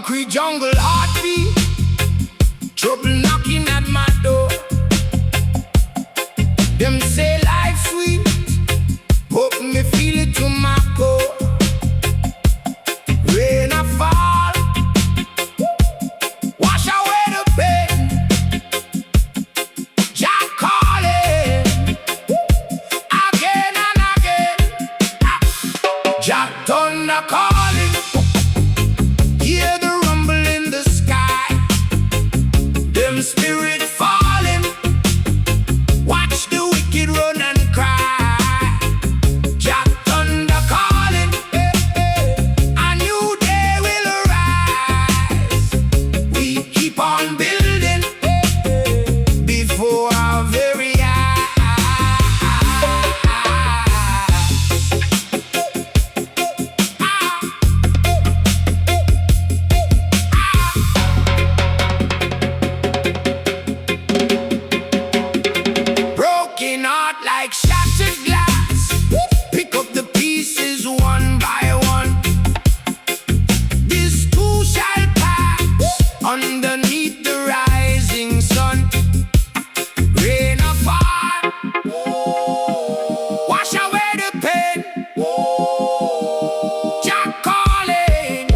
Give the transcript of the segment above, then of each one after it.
concrete jungle heartbeat, trouble knocking at my door. Them say life sweet, hope me feel it to my core. Rain a fall, wash away the pain. Jah calling again and again. Jah thunder calling, hear the rumble in the sky. Them spirit falling, watch the wicked run and cry. Jah thunder calling, a new day will arise. We keep on building before our very broken heart like shattered glass. Pick up the pieces one by one. This too shall pass underneath the rising sun. Rain or fall, wash away the pain. Jah calling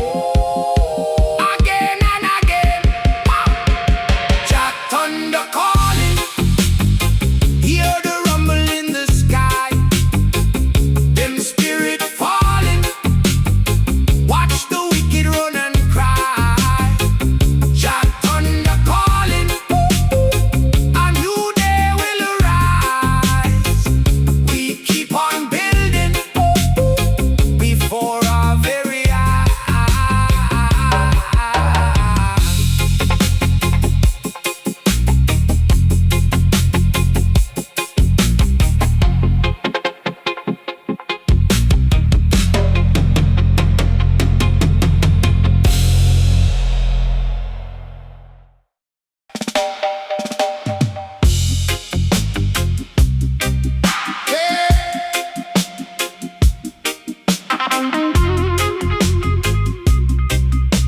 again and again. Jah thunder calling, hear the rumble in the sky. Them spirit falling, watch the wicked run and cry. Jah thunder calling, a new day will arise. We keep on building before our very eyes.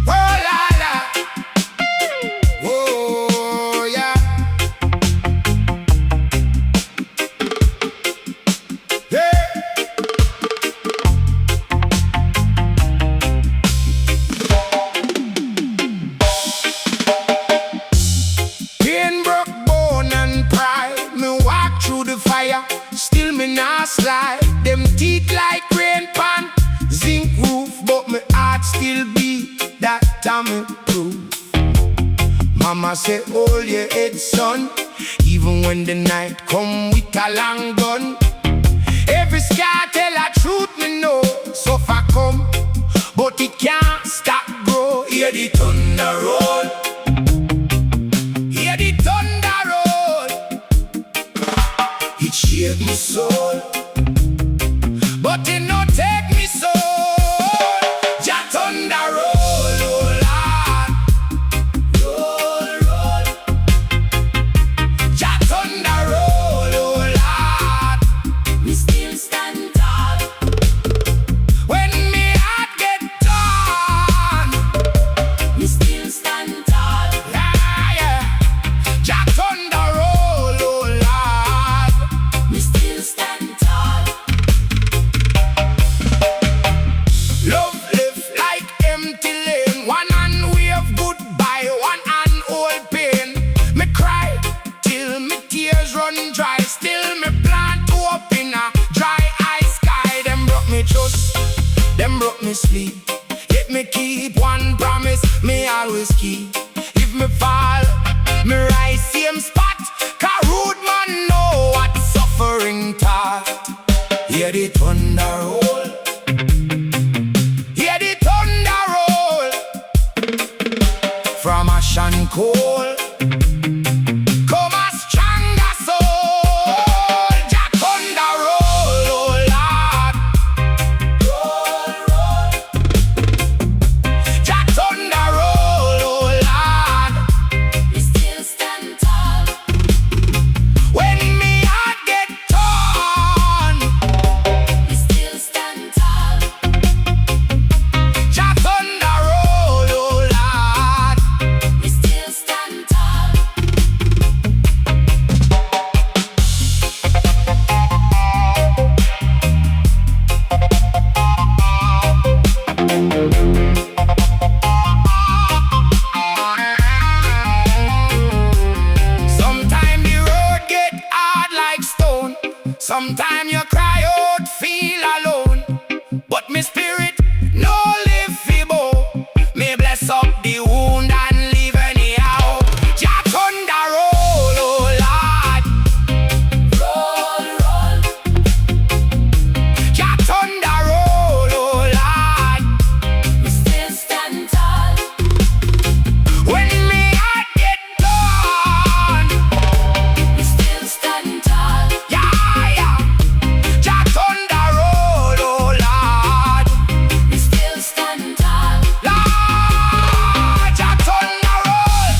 Oh la la, oh yeah. Pain broke bone and pride. Me walk through the fire, still me not slide. Them teeth like rain pan, zinc roof, but me heart still beat. That time me proof. Mama say, hold your head, son. Even when the night come with a long gun. Every scar tell a truth, me know. So far come, but it can't stop grow. Hear the thunder roll, hear the thunder roll. It shake me soul, but it no take me soul. Jah thunder roll, oh Lord, roll, roll. Jah thunder roll, oh Lord. We still stand tall when me heart get torn. We still stand tall, yeah, yeah. Jah thunder roll, oh Lord. We still stand tall. Love live like empty lane. One hand wave goodbye, one hand hold pain. Me cry till me tears run dry. Still me plant hope in a dry eye sky. Them broke me trust, them broke me sleep. Yet me keep one promise, me always keep. If me fall, me rise same spot. 'Cause rude man know what suffering taught. Hear the thunder roll, hear the thunder roll. From ash and coal come a stronger soul. Jah thunder roll, oh Lord, roll, roll. Jah thunder roll, oh Lord. We still stand tall when me heart get torn. We still stand tall. Jah thunder roll, oh Lord. dress up the wound and live anyhow. Jah thunder roll, oh Lord. Roll, roll. Jah thunder roll, oh Lord. We still stand tall. When me heart get done, we still stand tall. Yeah, yeah. Jah thunder roll, oh Lord. We still stand tall. Lord, Jah thunder roll.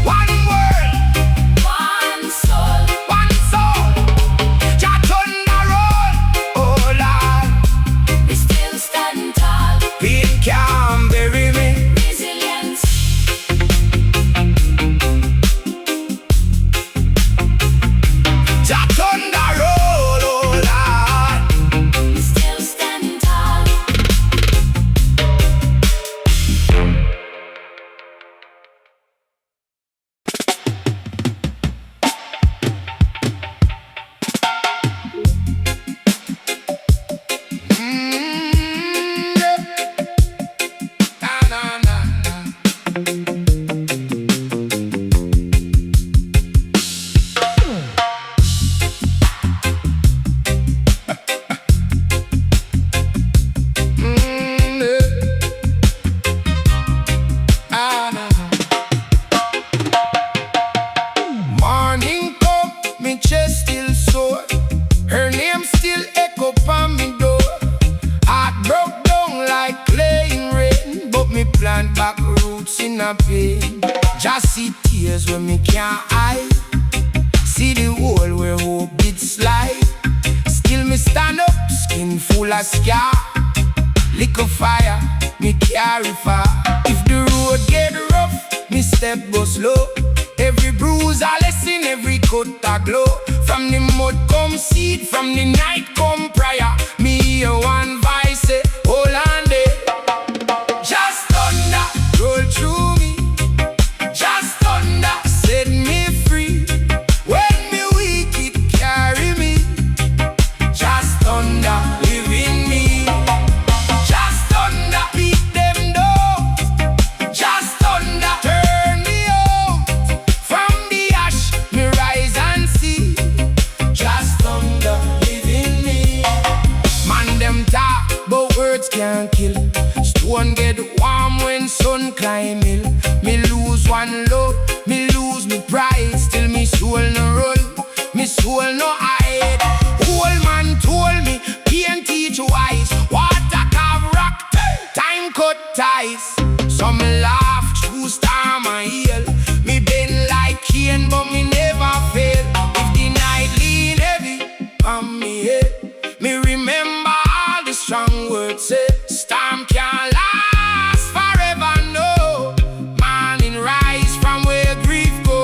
One world, one soul, one soul. Jah thunder roll, oh Lord. We still stand tall. Pain can't bury me. Resilience. Jah thunder roll, oh Lord. We still stand tall. Na, na, na, na. Ah, na, na. Morning come, me chest still sore. Her name still echo on me door. Heart broke down like clay in rain, but me plant back roots in a pain. Just see tears when me can't hide. See the hole where hope did slide. Still me stand up, skin full of scar. Lick fire, me carry far. If the road get rough, me step go slow. Every bruise a lesson, every cut a glow. From the mud come seed, from the night come prayer. Me hear one voice say, hold on there. Just thunder roll through me. Just thunder set me free. When me weak it carry me. Just thunder live in me. Just thunder beat them down. Just thunder turn me out. From the ash me rise and see. Just thunder live in me. Man them talk, but words can't kill. Stone get warm when sun climb hill. Me lose one love, me lose me pride. Still me soul no roll, me soul no hide. Old man told me, pain teach wise. Water carve rock, time cut ties. Some laugh through storm and heal. Me bend like Cain, but me never fail. If the night lean heavy on me head, me remember all the strong words said. Storm can't last forever, no. Morning rise from where grief go.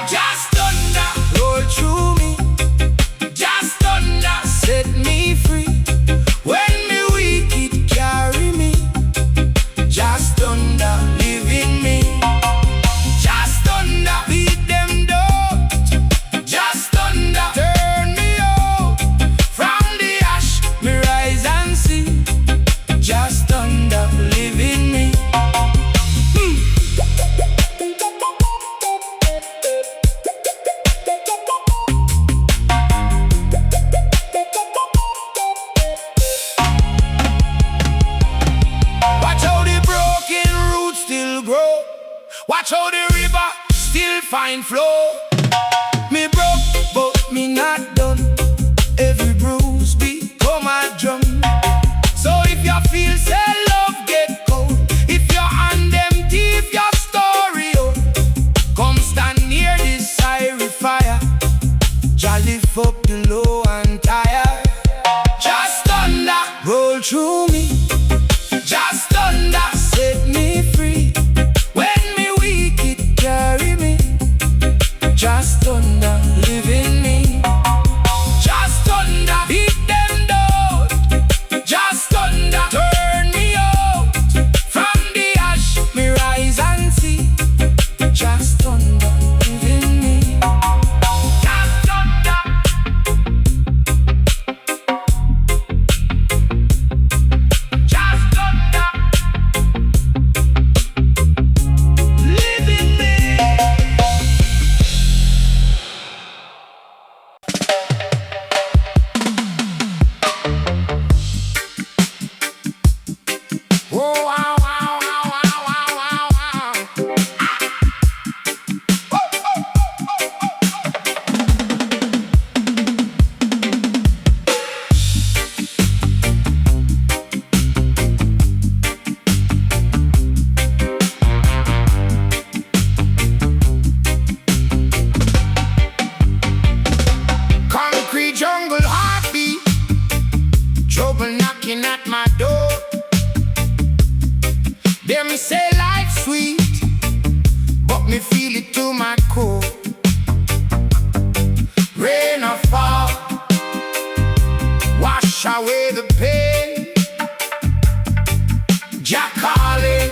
Just thunder roll through me. Just thunder set me free. When me weak it carry me. Just thunder live in me. Just thunder beat them down. Just thunder turn me out. From the ash me rise and see. Just thunder live in me. Watch how the broken roots still grow. Watch how the river still find flow. Me broke, but me not done. Every bruise become a drum. So if you feel say love get cold, if your hand empty, if your story old, come stand near this fiery fire. Jah lift up the low and tired. Just thunder roll through me. Just thunder set me free. When me weak it carry me. Just thunder live in me. wow, wow, wow, wow, wow, wow. Concrete jungle heartbeat, trouble knocking at my door. Them say life's sweet, but me feel it to my core. Rain or fall, wash away the pain. Jah calling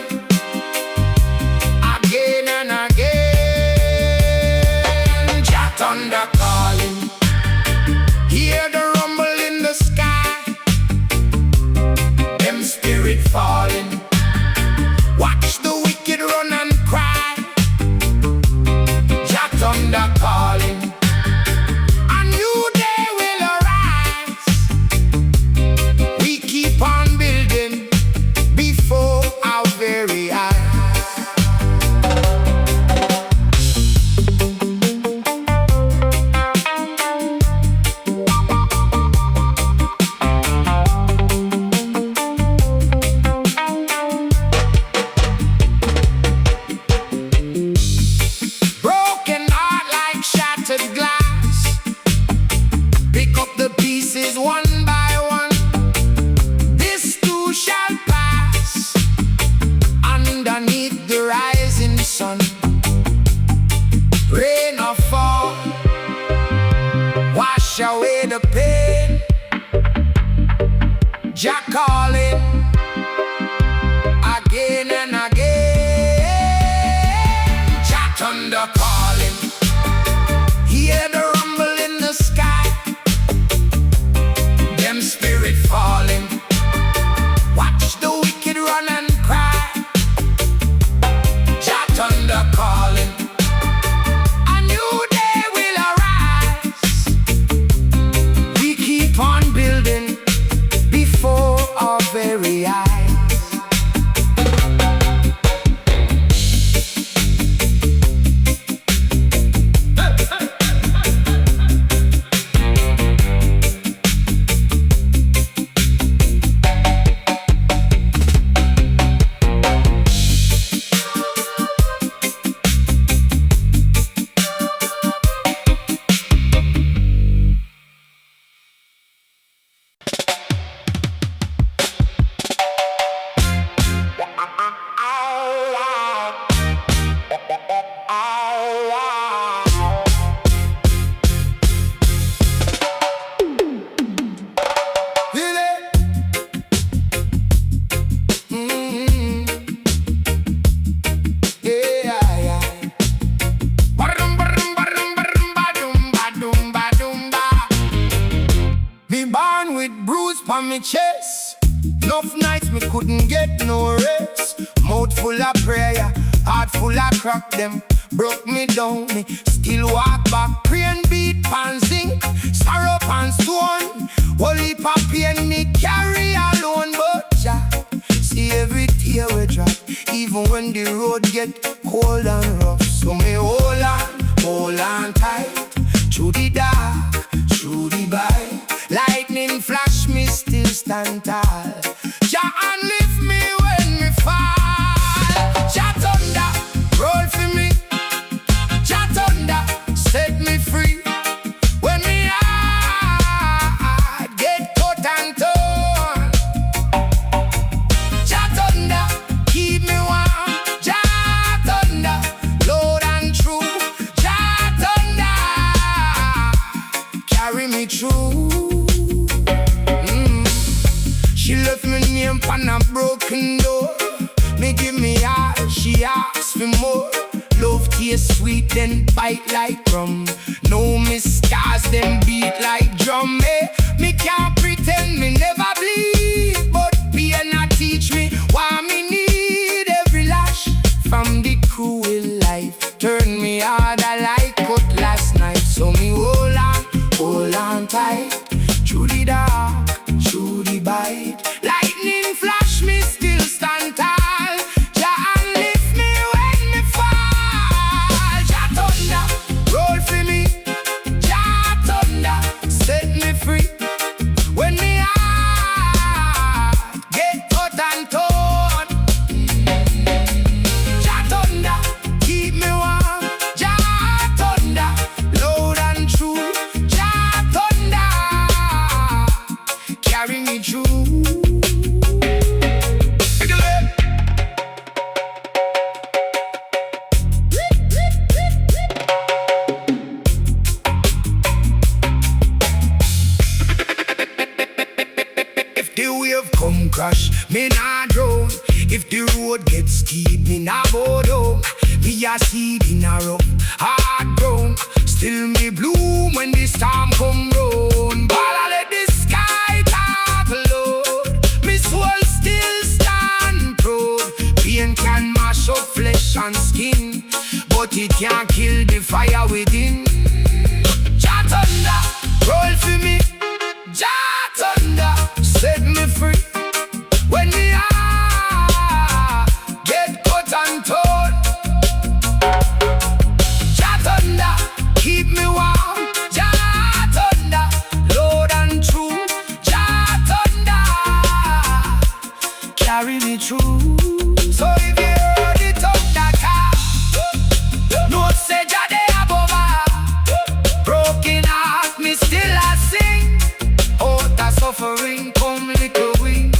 again and again. Jah thunder calling, hear the rumble in the sky. Them spirit falling, watch the wicked run and cry. Jah thunder calling, a new day will arise. We keep on building before our very eyes. Broken heart like shattered glass, pick up the pieces one by one. This too shall pass, underneath the rising sun. Rain or fall, wash away the pain. Jah calling again and again. Jah thunder calling, hear the rumble in the sky. Them spirit falling, watch the wicked run and cry. Jah thunder calling, a new day will arise. We keep on building before our very eyes. Me born with bruise on me chest. Enough nights me couldn't get no rest. Mouth full of prayer, heart full of crack. Them broke me down, me still walk back. Pray and beat pan zinc, sorrow pan stone. Whole heap of pain me carry alone. But Jah see every tear we drop, even when the road get cold and rough. So me hold on tight, through the dark, through the bite. Lightning flash, me still stand tall. Jah and lift me when me fall. Jah thunder, roll for me. Jah thunder, set me free. When me heart get cut and torn. Jah thunder, keep me warm. Jah thunder, loud and true. Jah thunder, carry me through. She left me name on a broken door. Me give me all, she asks for more. Love taste sweet, then bite like rum. No me scars, then beat like drum. Me can't pretend me never bleed, but pain a teach me why me need every lash from the cruel life. Turn me harder like cut last night. So me hold on tight, through the dark, through the bite. Lightning flash, me still stand blankets keep me na bow down. Me a seed in a rough, hard ground. Still me bloom when the storm come round. But I let the sky talk loud. Me soul still stand proud. Pain can mash up flesh and skin, but it can't kill the fire within. Jah thunder, roll for me. Jah thunder, set me free. When me heart get cut and torn, Jah thunder, keep me warm. Jah thunder, loud and true. Jah thunder, carry me through. So if you hear the thunder call, know say Jah dey above all. Broken heart, me still a sing. Out the suffering come little wings.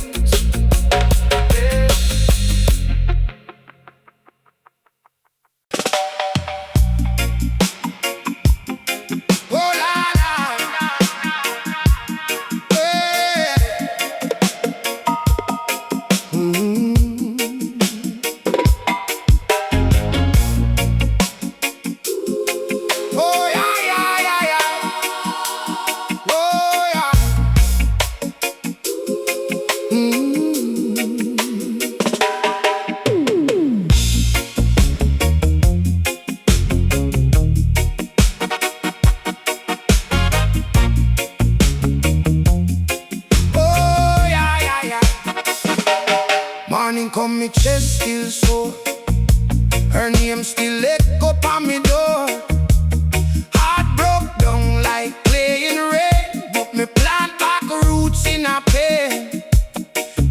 Oh la la, hey. Oh yeah yeah yeah yeah. Oh yeah. Oh yeah yeah yeah. Morning come, me chest still sore. Her name still echo on me door. Heart broke down like playing rain, but me plant back roots in a pain.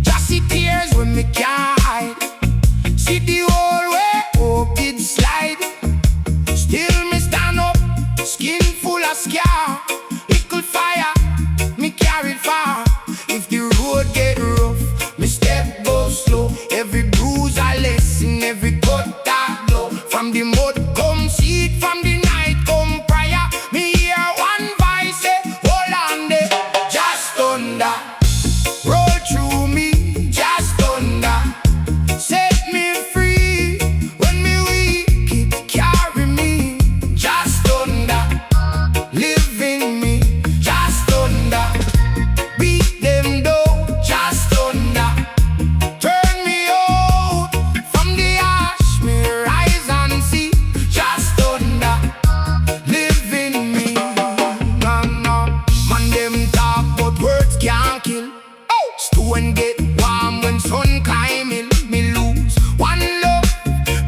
Just see tears when me can't hide. See the whole way hope it slide. Still me stand up, skin full of scar. Little fire, me carry far. If the road get rough, me step go slow. Every bruise a lesson, every cut a blow. From the mud come seed, from the night come prayer. Me hear one voice say, hold on there. Just thunder, roll through me. Just thunder, set me free. When me weak, it carry me. Just thunder, live in me. Just thunder, beat them down. Just thunder, turn me out. From the ash, me rise and see. Just thunder, live in me. No, no. Man, them talk, but words can't kill. Stone get warm when sun climbing. Me lose one love,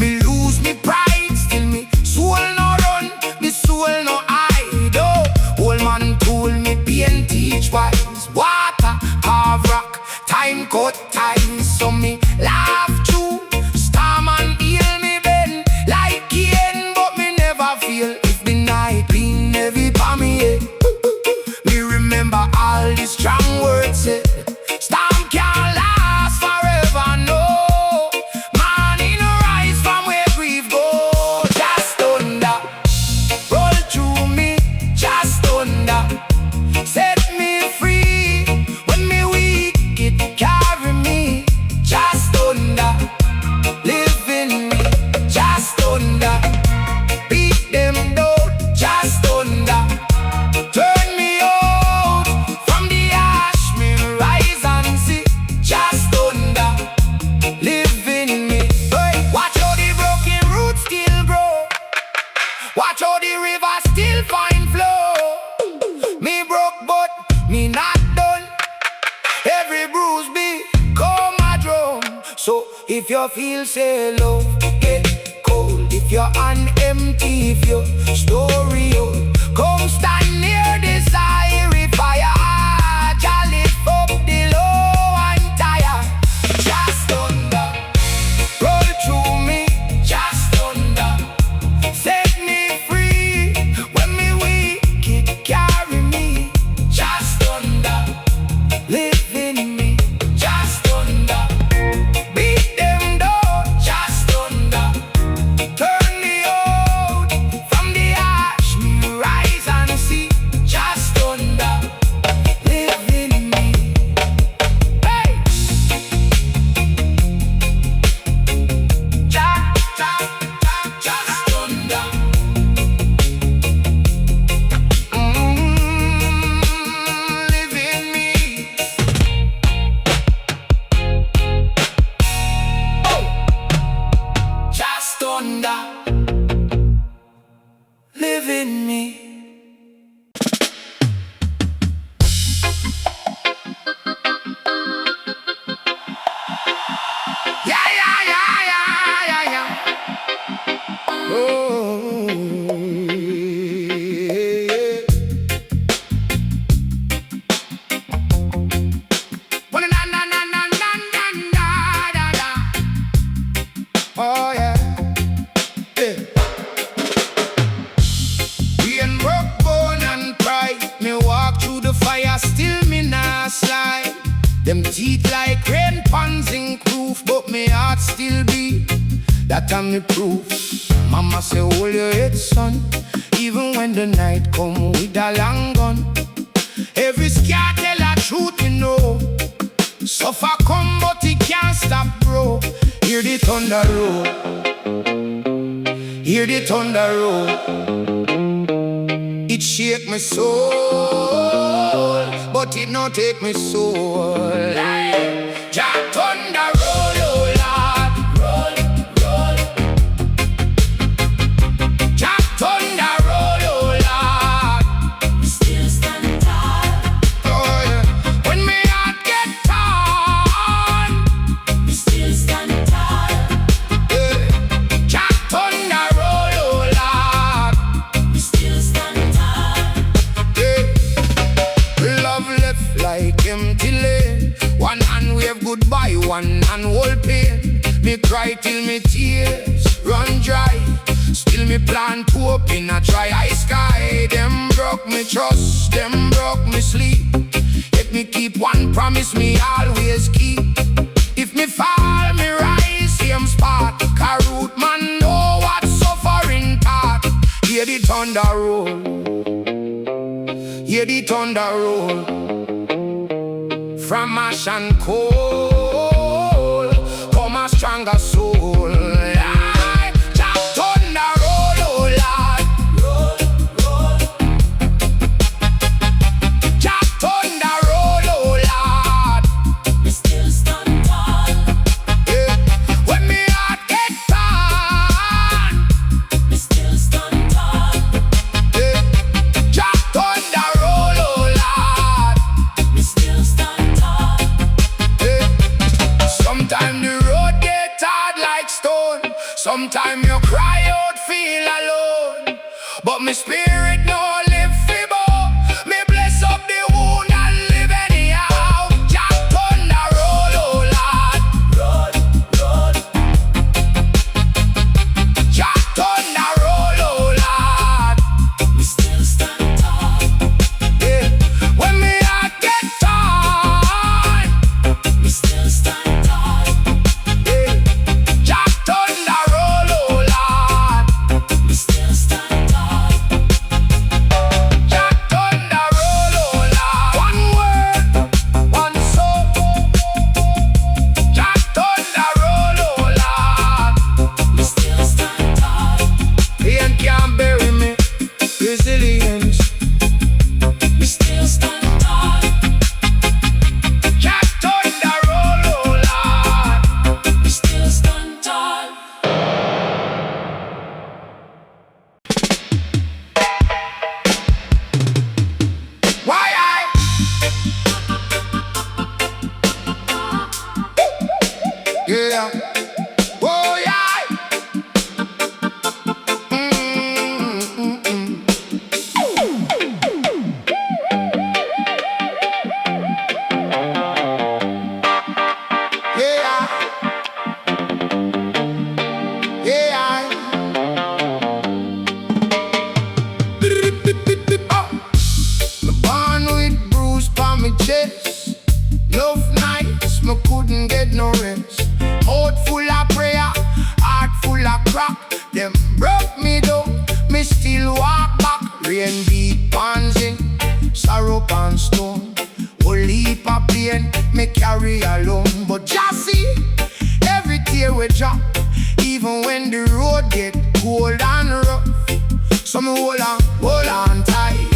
me lose me pride. Still me soul no run, me soul no hide. Oh, old man told me pain teach wise. Water, half rock, time cut ties. So me laugh through storm and heal me bend like Cain, but me never feel if the night been heavy for me head. Me remember all the strong words said. Storm can't last forever, no. Morning rise from where grief go. Just thunder, roll through me. Just thunder, set me free. When me weak, it carry me. Just thunder, live in me. Just thunder, beat them down. Just thunder, turn me out. From the ash, me rise and see. Just thunder, live in me. Hey, watch how the broken roots still grow. Watch how the river still find flow. Me broke, but me not done. Every bruise become a drum. So if you feel say love get cold, if you're unempty, if your story old, come stand near this fiery fire. Jah lift up the low and tired. Just thunder, roll through me. Just thunder, set me free. When me weak, it carry me. Just thunder, live in me. Just thunder, beat them down. Just thunder, turn me out. From the ash, me rise and see. Oh yeah, yeah. Being broke, bone and pride, me walk through the fire, still me nah slide. Them teeth like rain pans in proof, but me heart still beat. That I'm me proof. Mama say hold your head, son, even when the night come with a long gun. Every scar tell a truth, you know. Suffer come, but it can't stop, bro. Hear the thunder roll, hear the thunder roll. It shake my soul, but it not take me soul. Jah thunder roll, oh Lord, roll, roll. Jah thunder roll, oh Lord. We still stand tall. Oh yeah. When me heart get torn, we still stand tall. Yeah. Jah thunder roll, oh Lord. We still stand tall. Yeah. Love left like empty lane. One hand wave goodbye, one hand hold pain. Me cry till me tears run dry. Still me plan to open a dry eye sky. Them broke me trust, them broke me sleep. Let me keep one promise me always keep. If me fall, me rise, same spot. Root man know what suffering taught. Hear the thunder roll, hear the thunder roll. From ash and coal, come a stronger soul. Aye, Jah thunder roll, oh Lord, roll, roll. Jah thunder roll, oh Lord. We still stand tall. Yeah. When me heart get torn, we still stand tall. Yeah. Jah thunder roll, oh Lord. We still stand tall. Sometimes the road get hard like stone. Sometimes you cry out, feel alone. But my spirit no live feeble. Me bless up the wound and live anyhow. Jah thunder roll, oh Lord, roll, roll. Jah thunder roll, oh Lord. We still stand tall. Yeah. When me heart get torn, we still stand tall. Yeah. Jah thunder roll, oh Lord. We still stand tall. Jah thunder roll, oh Lord. One word, one soul. Jah thunder roll, oh Lord. We still stand tall. Pain can't bury me. Resilience. We still stand tall. Jah thunder roll, oh Lord. We still stand tall. Why yeah. Oh yeah. Yeah. Yeah. Me born with bruise on my chest. Love nights, me couldn't get no rest. Mouth full of prayer, heart full of crack. Them broke me down, me still walk back. Rain beat pans in, sorrow and stone. Whole heap of pain, me carry alone. But just see, every tear we drop. Even when the road get cold and rough. So me hold on tight.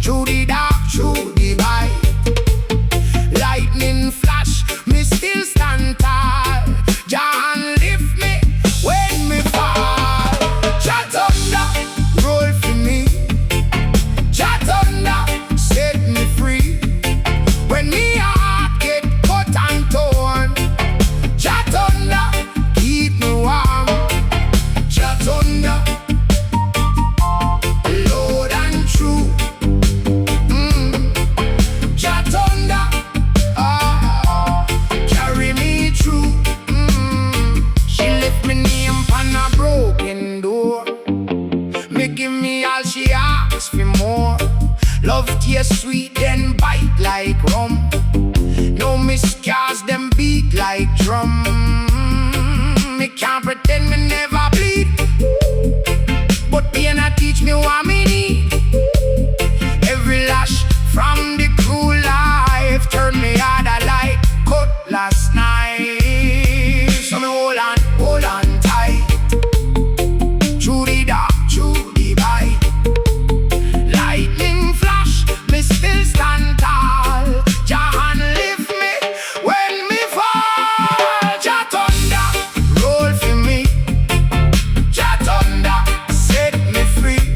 Through the dark, through the light. Lightning flash, me still stand tall. Jah lift me when me fall. Jah thunder roll for me. Jah thunder set me free. When me heart get cut and torn, Jah thunder keep me warm. Jah thunder taste sweet, then bite like rum. No miscars, them beat like drum. Me can't pretend me never bleed, but pain a teach me what me need. Every lash from the cruel life turned me harder like cutlass knife. So me hold on tight, through the dark, through the bite. Lightning flash, me still stand tall. JAH lift me when me fall. JAH thunder roll for me. JAH thunder set me free.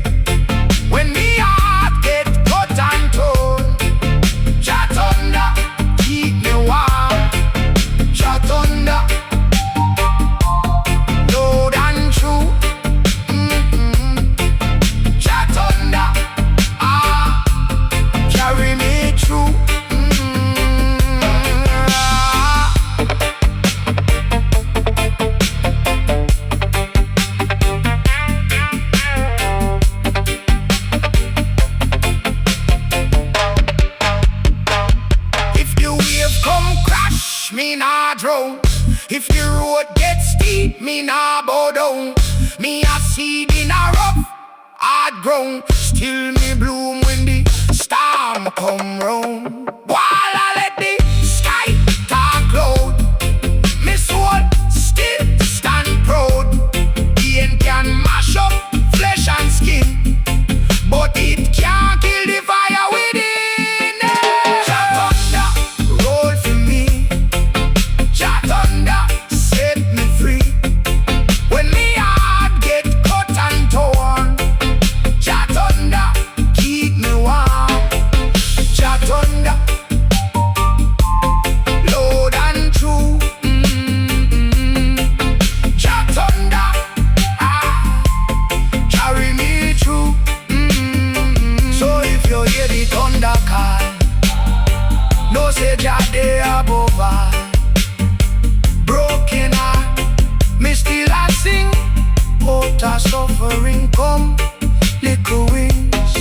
When me heart get cut and torn, JAH thunder keep me warm. JAH thunder loud and true. JAH thunder carry me through. If the wave come crash, me nah drown. If the road gets steep, me nah bow down. Me a seed in a rough, hard ground. Still me bloom when the storm come round. While I let the sky talk loud, me soul still stand proud. Pain can mash up flesh and skin, but it can't kill the fire within. JAH thunder roll for me. JAH thunder set me free. When me heart get cut and torn, JAH thunder keep me warm. JAH thunder loud and true. JAH thunder carry me through. So if you hear the thunder call, no say JAH dey above all. Broken heart, me still a sing. Out of suffering come little wings.